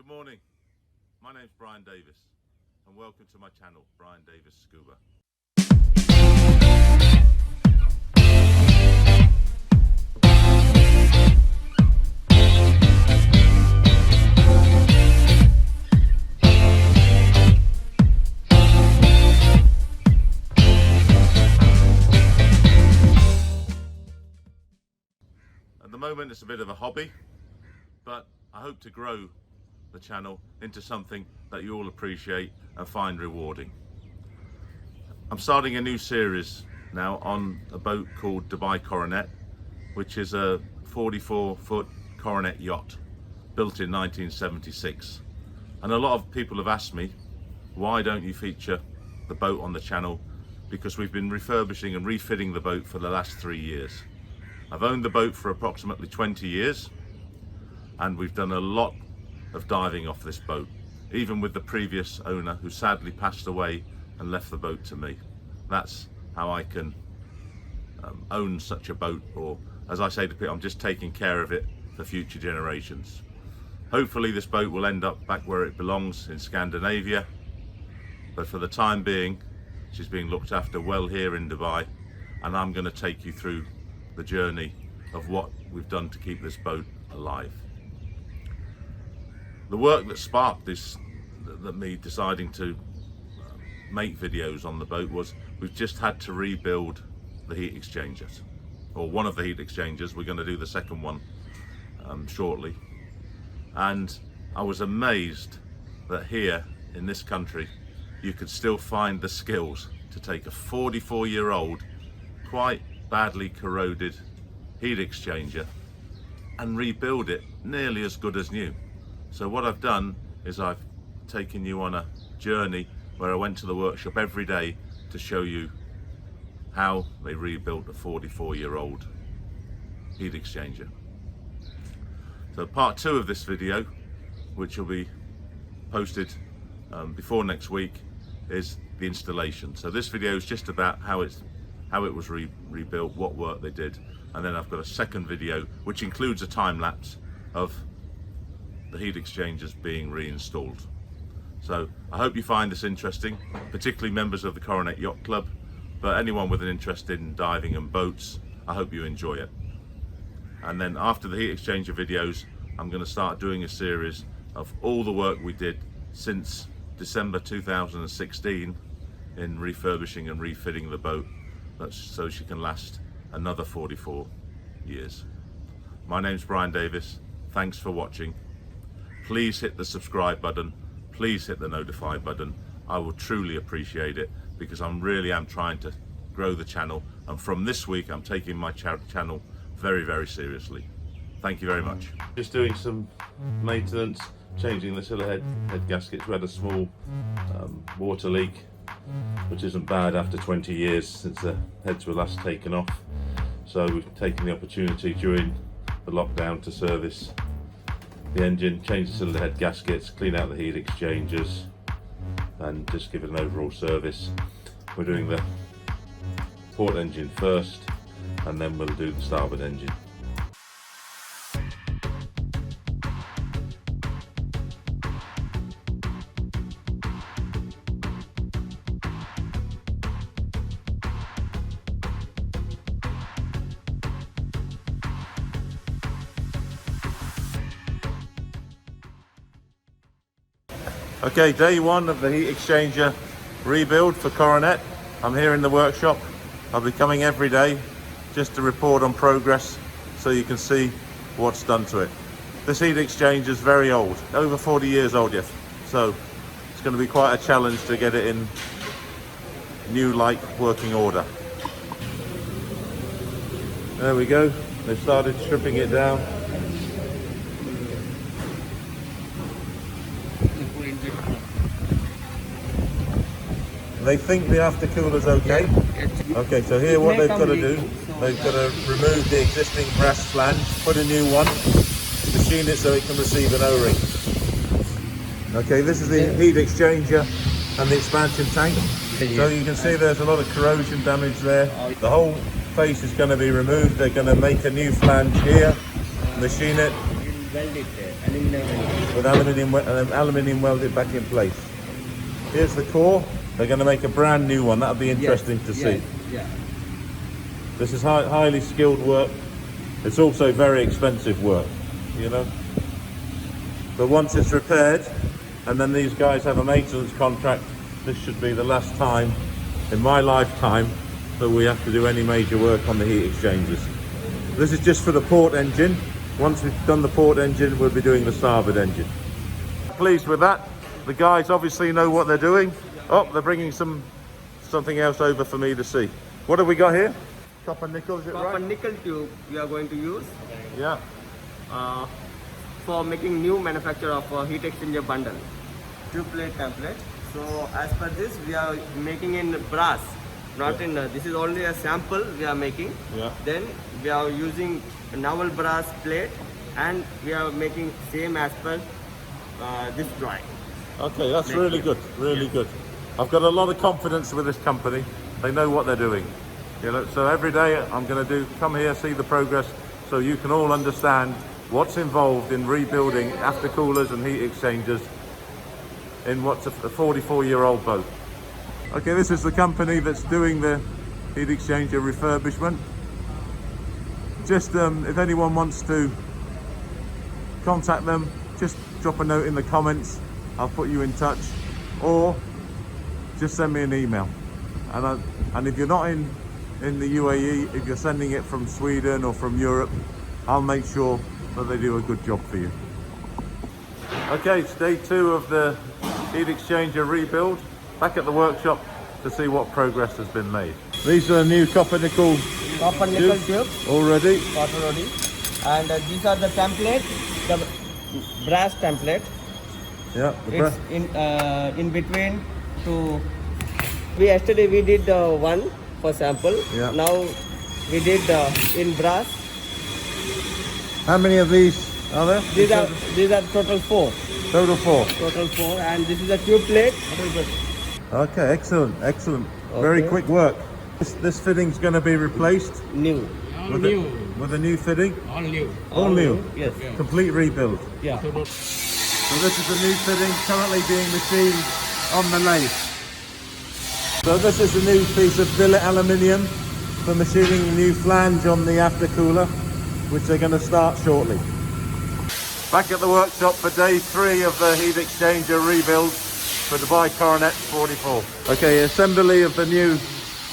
Good morning, my name's Brian Davis and welcome to my channel, Brian Davis Scuba. At the moment it's a bit of a hobby, but I hope to grow the channel into something that you all appreciate and find rewarding. I'm starting a new series now on a boat called Dubai Coronet, which is a 44-foot Coronet yacht built in 1976. And a lot of people have asked me, why don't you feature the boat on the channel? Because we've been refurbishing and refitting the boat for the last 3 years. I've owned the boat for approximately 20 years and we've done a lot of diving off this boat, even with the previous owner who sadly passed away and left the boat to me. That's how I can own such a boat, or as I say to people, I'm just taking care of it for future generations. Hopefully this boat will end up back where it belongs in Scandinavia, but for the time being she's being looked after well here in Dubai, and I'm going to take you through the journey of what we've done to keep this boat alive. The work that sparked this, that me deciding to make videos on the boat, was we've just had to rebuild the heat exchangers, or one of the heat exchangers. We're going to do the second one shortly. And I was amazed that here in this country you could still find the skills to take a 44-year-old, quite badly corroded heat exchanger and rebuild it nearly as good as new. So what I've done is I've taken you on a journey where I went to the workshop every day to show you how they rebuilt a 44-year-old heat exchanger. So part 2 of this video, which will be posted before next week, is the installation. So this video is just about how it was rebuilt, what work they did, and then I've got a second video which includes a time lapse of the heat exchangers being reinstalled. So I hope you find this interesting, particularly members of the Coronet Yacht Club, but anyone with an interest in diving and boats, I hope you enjoy it. And then after the heat exchanger videos, I'm going to start doing a series of all the work we did since December 2016 in refurbishing and refitting the boat, so she can last another 44 years. My name's Brian Davis. Thanks for watching. Please hit the subscribe button, please hit the notify button. I will truly appreciate it, because I really am trying to grow the channel, and from this week I'm taking my channel very, very seriously. Thank you very much. Just doing some maintenance, changing the tiller head gaskets. We had a small water leak, which isn't bad after 20 years since the heads were last taken off. So we've taken the opportunity during the lockdown to service the engine, change the cylinder head gaskets, clean out the heat exchangers, and just give it an overall service. We're doing the port engine first, and then we'll do the starboard engine. Okay, day 1 of the heat exchanger rebuild for Coronet. I'm here in the workshop. I'll be coming every day just to report on progress so you can see what's done to it. This heat exchanger is very old, over 40 years old yet, so it's going to be quite a challenge to get it in new-like working order. There we go, they've started stripping it down. They think the aftercooler's okay. Okay, so here what they've got to do, they've got to remove the existing brass flange, put a new one, machine it so it can receive an O-ring. Okay, this is the heat exchanger and the expansion tank. So you can see there's a lot of corrosion damage there. The whole face is going to be removed. They're going to make a new flange here, machine it, with aluminium welded back in place. Here's the core. They're going to make a brand new one. That'll be interesting to see. Yeah. This is highly skilled work. It's also very expensive work, you know. But once it's repaired, and then these guys have a maintenance contract, this should be the last time in my lifetime that we have to do any major work on the heat exchangers. This is just for the port engine. Once we've done the port engine, we'll be doing the starboard engine. Pleased with that. The guys obviously know what they're doing. Oh, they're bringing something else over for me to see. What have we got here? Copper nickel, is it right? Copper nickel tube we are going to use. Yeah. For making new manufacture of heat exchanger bundle. 2-plate template. So as per this, we are making in brass. Not in this is only a sample we are making. Yeah. Then we are using a novel brass plate, and we are making same as per this drawing. Okay, that's really good, really good. I've got a lot of confidence with this company. They know what they're doing. You know, so every day I'm going to come here, see the progress, so you can all understand what's involved in rebuilding aftercoolers and heat exchangers in what's a 44-year-old boat. Okay, this is the company that's doing the heat exchanger refurbishment. Just if anyone wants to contact them, just drop a note in the comments. I'll put you in touch, or just send me an email. And if you're not in the UAE, if you're sending it from Sweden or from Europe, I'll make sure that they do a good job for you. Okay, it's day 2 of the heat exchanger rebuild. Back at the workshop to see what progress has been made. These are new copper nickel tubes already. And these are the template, the brass template. Yeah, it's in between two. Yesterday we did one for sample. Yeah. Now we did in brass. How many of these are there? These are total 4. Total 4. Total 4, and this is a tube plate. Okay, excellent. Okay. Very quick work. This fitting's going to be replaced. New. With a new fitting. All new. Yes. Complete rebuild. Yeah. So this is the new fitting currently being machined on the lathe. So this is a new piece of billet aluminium for machining the new flange on the aftercooler, which they're going to start shortly. Back at the workshop for day 3 of the heat exchanger rebuild for Dubai Coronet 44. Okay, assembly of the new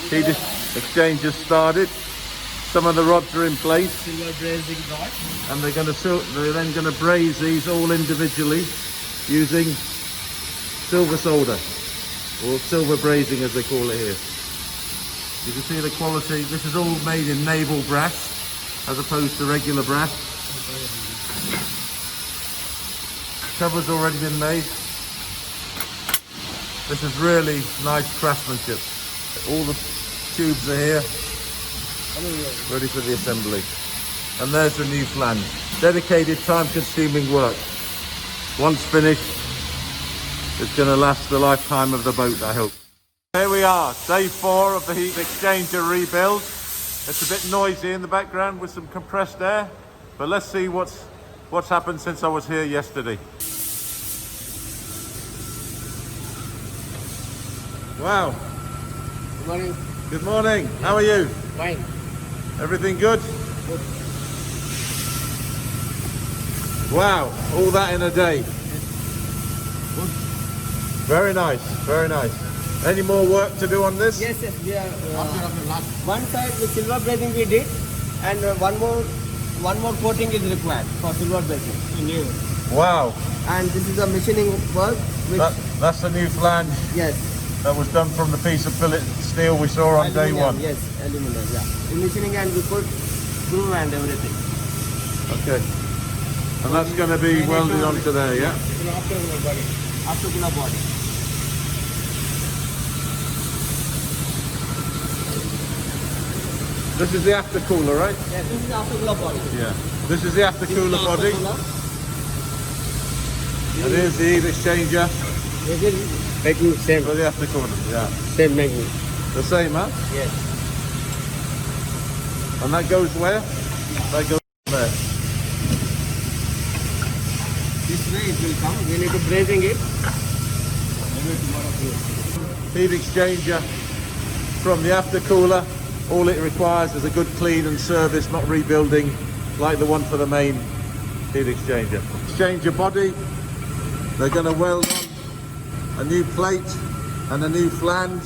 heat exchangers started. Some of the rods are in place. Silver brazing rod. And they're then going to braze these all individually using silver solder, or silver brazing as they call it here. You can see the quality. This is all made in naval brass as opposed to regular brass. Cover's already been made. This is really nice craftsmanship. All the tubes are here, ready for the assembly. And there's the new flange. Dedicated, time-consuming work. Once finished, it's going to last the lifetime of the boat, I hope. Here we are, day 4 of the heat exchanger rebuild. It's a bit noisy in the background with some compressed air, but let's see what's happened since I was here yesterday. Wow. Good morning. Good morning. How are you? Fine. Everything good? Good. Wow, all that in a day. Very nice, very nice. Any more work to do on this? Yes, yes, we are. One side with silver brazing we did, and one more coating is required for silver brazing. New. Wow. And this is a machining work. Which, that's the new flange. Yes. That was done from the piece of billet steel we saw on day one. Yes, aluminum. Yeah. In machining, and we put glue and everything. Okay. And that's going to be welded onto there, yeah? Aftercooler body. This is the aftercooler, right? Yes, this is aftercooler body. Yeah. This is the aftercooler body. And here's the heat exchanger This is making same. for the aftercooler. Yeah. Same making. The same, huh? Yes. And that goes where? That goes there. This way. it will come. We need to brazing it. Heat exchanger from the after cooler. All it requires is a good clean and service, not rebuilding like the one for the main heat exchanger. Exchanger body. They're going to weld on a new plate and a new flange.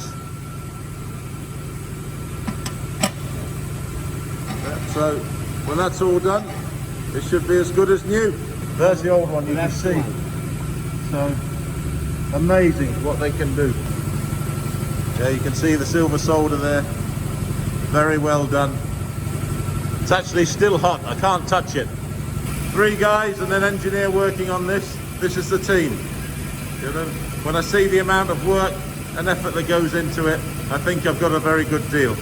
So when that's all done, it should be as good as new. There's the old one, you can see. So amazing what they can do. Yeah, you can see the silver solder there. Very well done. It's actually still hot, I can't touch it. 3 guys and an engineer working on this. This is the team. You know, when I see the amount of work and effort that goes into it, I think I've got a very good deal.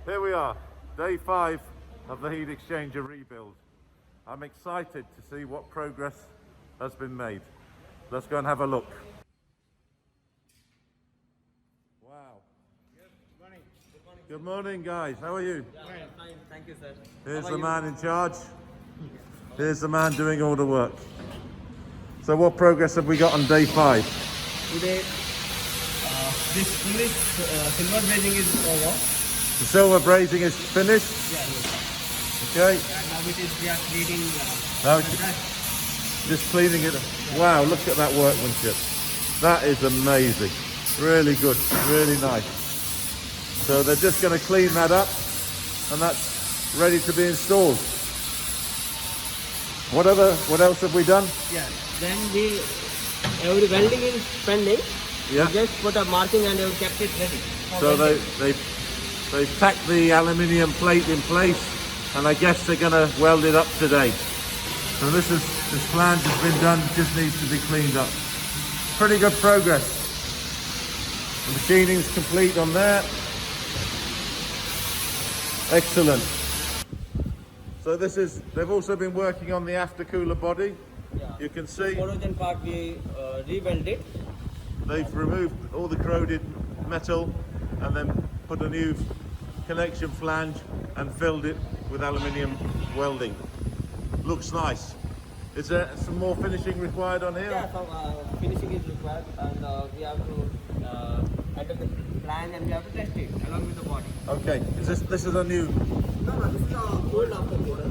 Here we are, day 5 of the heat exchanger rebuild. I'm excited to see what progress has been made. Let's go and have a look. Wow. Good morning. Good morning. Good morning, guys. How are you? Yeah, fine. Thank you, sir. Here's How the are man in charge. Here's the man doing all the work. So what progress have we got on day 5? Today, this English silver brazing is over. The silver brazing is finished. Yeah, yes. Okay. And now it is just cleaning. Now just cleaning it. Wow, look at that workmanship. That is amazing. Really good. Really nice. So they're just going to clean that up and that's ready to be installed. What else have we done? Yeah. Then every welding is pending. Yeah. We just put a marking and we kept it ready. So they tacked the aluminium plate in place, and I guess they're going to weld it up today. So this flange has been done, just needs to be cleaned up. Pretty good progress. The machining's complete on that. Excellent. So they've also been working on the after cooler body. Yeah. You can see Corrosion part we rewelded. they've removed all the corroded metal and then put a new connection flange and filled it with aluminium welding. Looks nice. Is there some more finishing required on here? Yeah, some finishing is required, and we have to add the plan and we have to test it along with the body. Okay. This is a new? No, this is our old after cooler.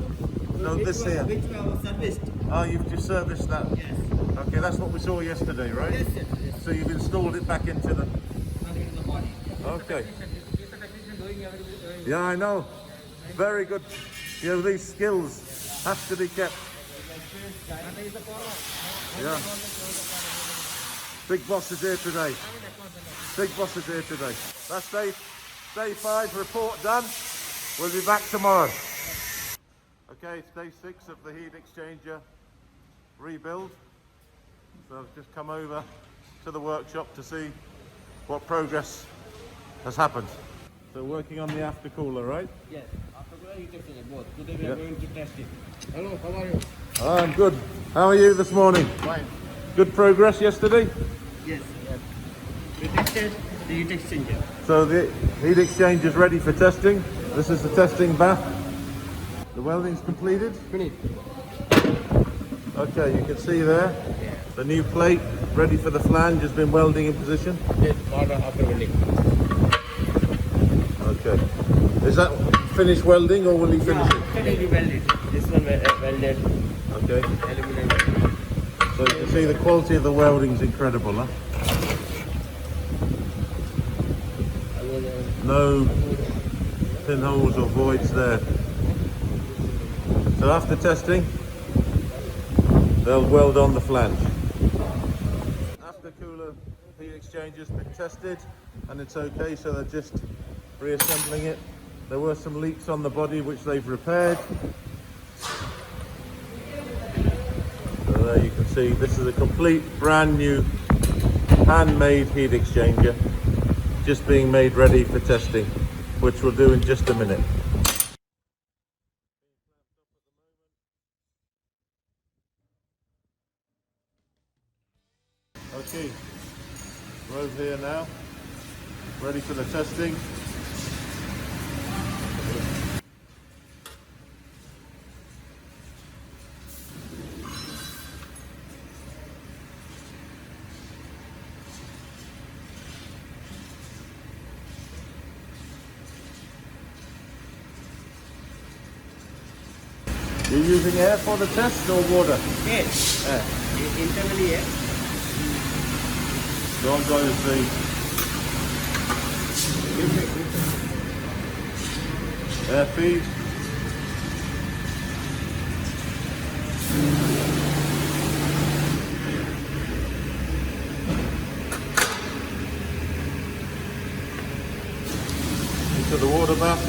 No, this here. Which we have serviced. Oh, you've just serviced that. Yes. Okay, that's what we saw yesterday, right? Yes, yes, yes. So you've installed it back into the. Again, the body. Okay. He's the technician doing everything. Yeah, I know. Very good. You know, these skills have to be kept. Yeah. Big boss is here today. Big boss is here today. That's day 5 report done. We'll be back tomorrow. Okay, it's day 6 of the heat exchanger rebuild. So I've just come over to the workshop to see what progress has happened. So working on the after cooler, right? Yes. After cooler, heat exchanger both. Today we are going to test it. Hello, how are you? I'm good. How are you this morning? Fine. Good progress yesterday? Yes. Yes. We tested the heat exchanger. So the heat exchanger is ready for testing. This is the testing bath. The welding's completed. Finished. Okay, you can see there. The new plate ready for the flange has been welding in position. Yes, order after welding. Okay. Is that finished welding or will he finish it? Today we welded. This one welded. Okay. Aluminum. So you can see the quality of the welding is incredible, huh? No pinholes or voids there. So after testing, they'll weld on the flange. After cooler heat exchanger has been tested and it's okay, so they're just reassembling it. There were some leaks on the body which they've repaired. So there you can see this is a complete brand new handmade heat exchanger just being made ready for testing, which we'll do in just a minute. Okay, we're over here now, ready for the testing. You're using air for the test or water? Yes. Internally, yes. So I'm going to see. Air feed. Into the water bath.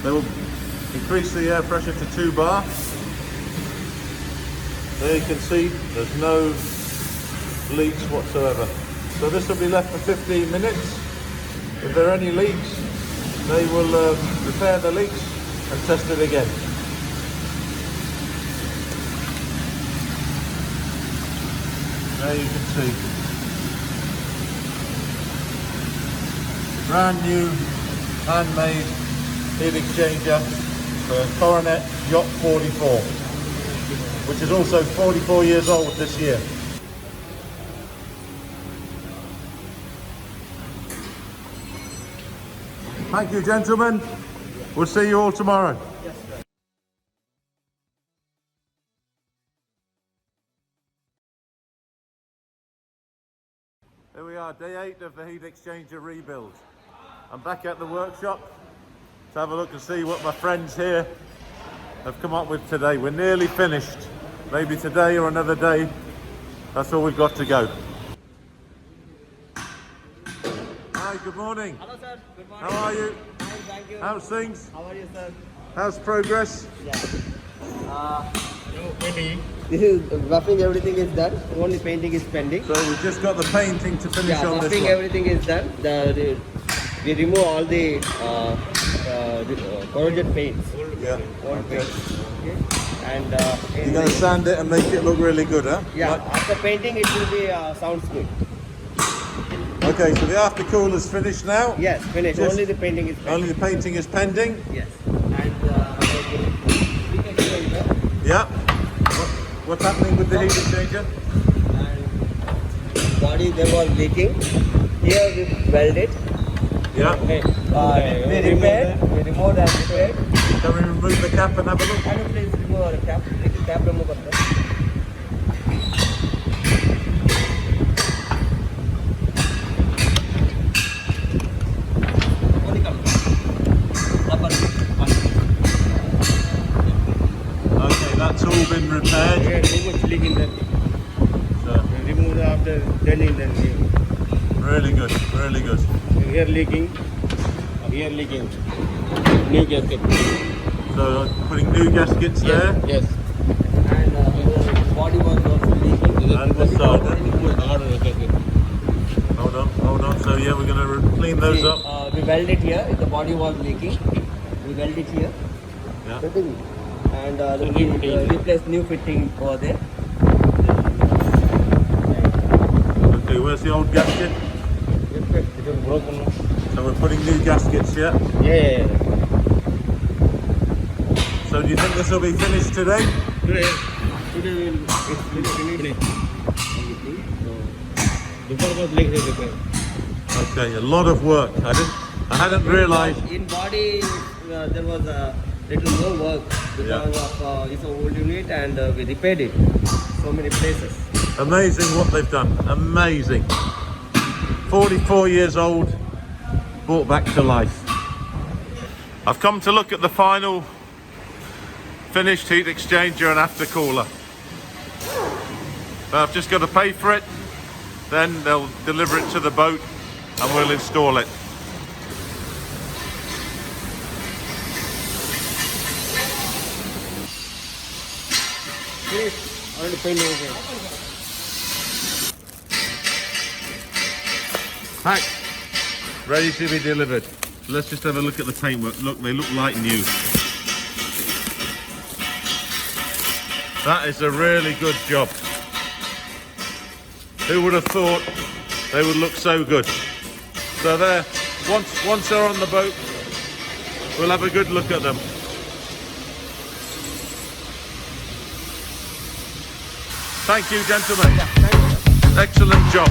They will increase the air pressure to 2 bar. There you can see there's no leaks whatsoever. So this will be left for 15 minutes. If there are any leaks, they will repair the leaks and test it again. There you can see. Brand new handmade heat exchanger for Coronet Yacht 44, which is also 44 years old this year. Thank you, gentlemen. We'll see you all tomorrow. Here we are, day 8 of the heat exchanger rebuild. I'm back at the workshop to have a look and see what my friends here have come up with today. We're nearly finished. Maybe today or another day. That's all we've got to go. Hi, good morning. Hello, sir. Good morning. How are you? Fine, thank you. How's things? How are you, sir? How's progress? Yeah. This is roughing, everything is done. Only painting is pending. So we've just got the painting to finish Yeah, on this roughing, one. everything is done. We remove all the corrosion paints. Yeah. Old paints. Okay. And You're going to sand it and make it look really good, huh? yeah, after painting it will be sounds good. Okay, so the after cooler's finished now? Yes, finished. Just- Only the painting is pending. Only the painting is pending? Yes. And heat exchanger. Yeah. What's happening with the heat exchanger? And body there was leaking. Here we welded. Yeah. We repaired. We removed and repaired. Can we remove the cap and have a look? Can you please remove our cap? Cap remove करते Okay, that's all been repaired. हैं. Remove leak in the. So, Remove after then in the. really good, really good. Here leaking. Here leaking. New gasket. So putting new gaskets there. Yes. And the body was also leaking. And this side. Hold on. So yeah, we're going to clean those up. We welded here. The body was leaking. We welded here. Yeah. Fitting. And we replaced new fitting over there. Okay, where's the old gasket? It was broken. So we're putting new gaskets, yeah? Yeah. So do you think this will be finished today? Today it's finished. Before was leak repair. Okay, a lot of work. I hadn't realised. In body there was a little more work because of it's an old unit and we repaired it so many places. Amazing what they've done. Amazing. 44 years old, brought back to life. I've come to look at the final finished heat exchanger and after cooler. So I've just got to pay for it, then they'll deliver it to the boat and we'll install it. Already painted over. Packed, ready to be delivered. Let's just have a look at the paintwork. Look, they look like new. That is a really good job. Who would have thought they would look so good? So there, once they're on the boat, we'll have a good look at them. Thank you, gentlemen. Excellent job.